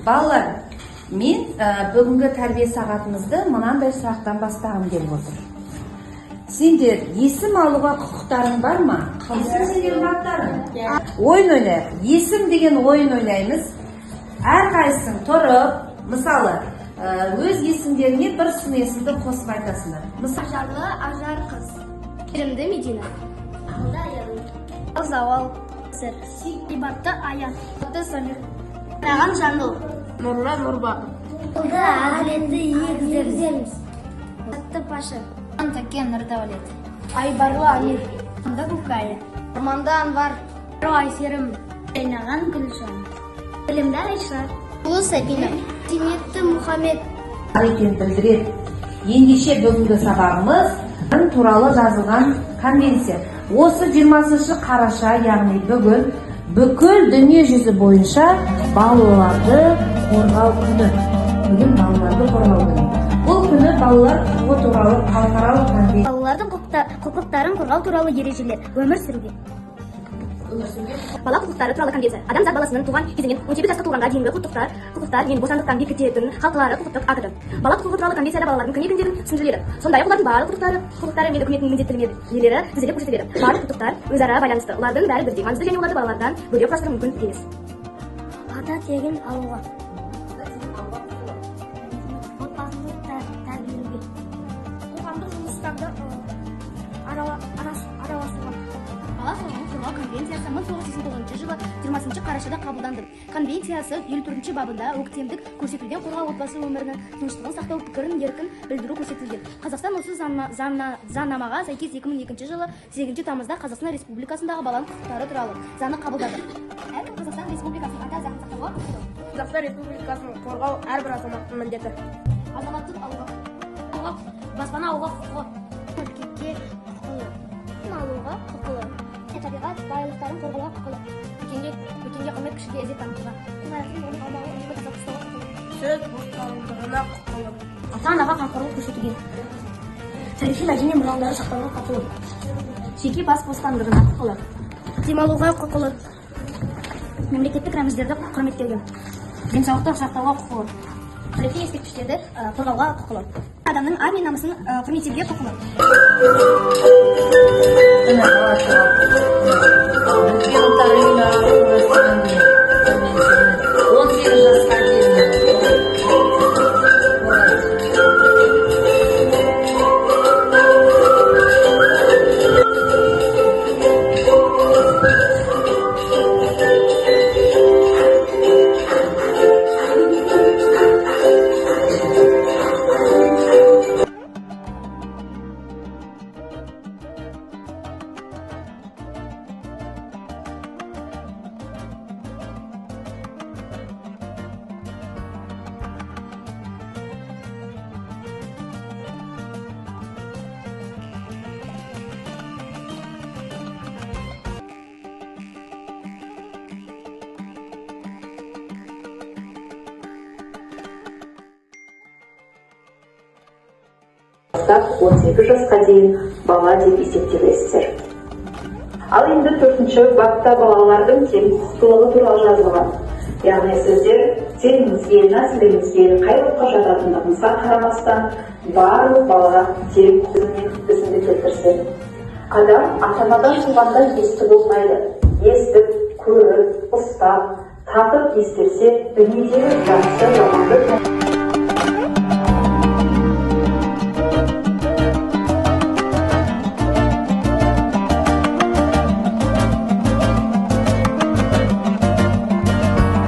Балалар, мен бүгінгі тәрбие сағатымызды мынандай сұрақтан бастағым келіп отыр. Сендер есім алуға құқықтарың бар ма? Ойын ойнайық. Есім деген ойын ойнаймыз. Әрқайсың тұрып, мысалы, өз есімдеріне бір сын есімді қосып айтасыңдар. Ажарлы ажар қыз. Керімді Медина. Ақылды аярлы. Завал. Сыр. Ибатты аян. Аты Самир. Раған Жаныл. Нұрлы Нұрбақ. Ақылды әділетті егіздеріміз. Атты Паша. Антакен Нұрдәулет. Айбарлы Амир. Анда Букая. Арманды Анвар. Айсерім. Айнаған Гүлжан. Білімді Айша. Ұлы Сабина. Тиметті Мұхаммед. Екен білдіреді. Ендеше бүгінгі сабағымыз туралы жазылған конвенция. Осы 20 қараша, яғни бүгін бүкіл дүние жүзі бойынша балаларды қорғау күні. Бүгін балаларды қорғау күні. Бұл күні балалар құқығы туралы халықаралық конвенция. Балалардың құқықтарын қорғау туралы ережелер. Өмір сүруге. Бала құқықтары туралы конвенция. Адамзат баласының туған кезінен 18 жасқа толғанға дейінгі құқықтар мен бостандықтан бекітетін халықаралық құқықтық актігі. Бала құқығы туралы конвенцияда балалардың күні күндерін түсіндіріледі. Сондай-ақ олардың барлық құқықтары мен үкіметтің міндеттемелері тізіліп көрсетіледі. Барлық құқықтар өзара байланысты. Олардың бәрі бірдей маңызды және оларды балалардан бөлек құрастыру мүмкін емес. Ата тегін алуға. Отбасылық тәрбиелеуге. Қоғамдық жұмыстарда араласуға. Бала құқығын қорғау конвенциясы 1989 жылы 20 қарашада қабылданды. Конвенциясы 54 бабында өктемдік көрсетілген қорғау отбасы өмірінің тыныштығын сақтау, пікірін еркін білдіру көрсетілген. Қазақстан осы заңнамаға сәйкес 2002 жылы 8 тамызда Қазақстан Республикасындағы баланың құқықтары туралы заңы қабылдады. Әрбір Қазақстан Республикасының ата заңын сақтауға құқығы. Қазақстан Республикасының қорғау әрбір азаматтың міндеті. Азаматтық алуға, баспана алуға құқығы, мемлекетке құқығы, алуға құқығы. Табиғат байлықтарын қорғауға құқылы. Мекенге құрмет, кішіге ізет танытуға. Ғимараттың оның аумағын үнемі таза ұстауға құқылы. Сөз бостандығына құқылы. Ата-анаға қамқорлық көрсетуге. Тарихи мәдени мұраларды сақтауға құқылы. Жеке бас бостандығына құқылы. Демалуға құқылы. Мемлекеттік рәміздерді құрметтеуге. Денсаулықты сақтауға құқылы. Тарихи ескерткіштерді қорғауға құқылы. Адамның ар мен намысын құрметтеуге құқылы. Бастап 18 жасқа дейін бала деп есептелесіздер. Ал енді 4-ші бапта балалардың тең құқықтылығы туралы жазылған. Яғни сіздер теңіңізге, нәсіліңізге, қай ұлтқа жататындығыңызға қарамастан барлық бала тең құқығымен үзінді келтірсе. Адам ата-анадан туғанда есті болмайды. Естіп, көріп, ұстап, татып естірсе, дүниедегі жақсы жаманды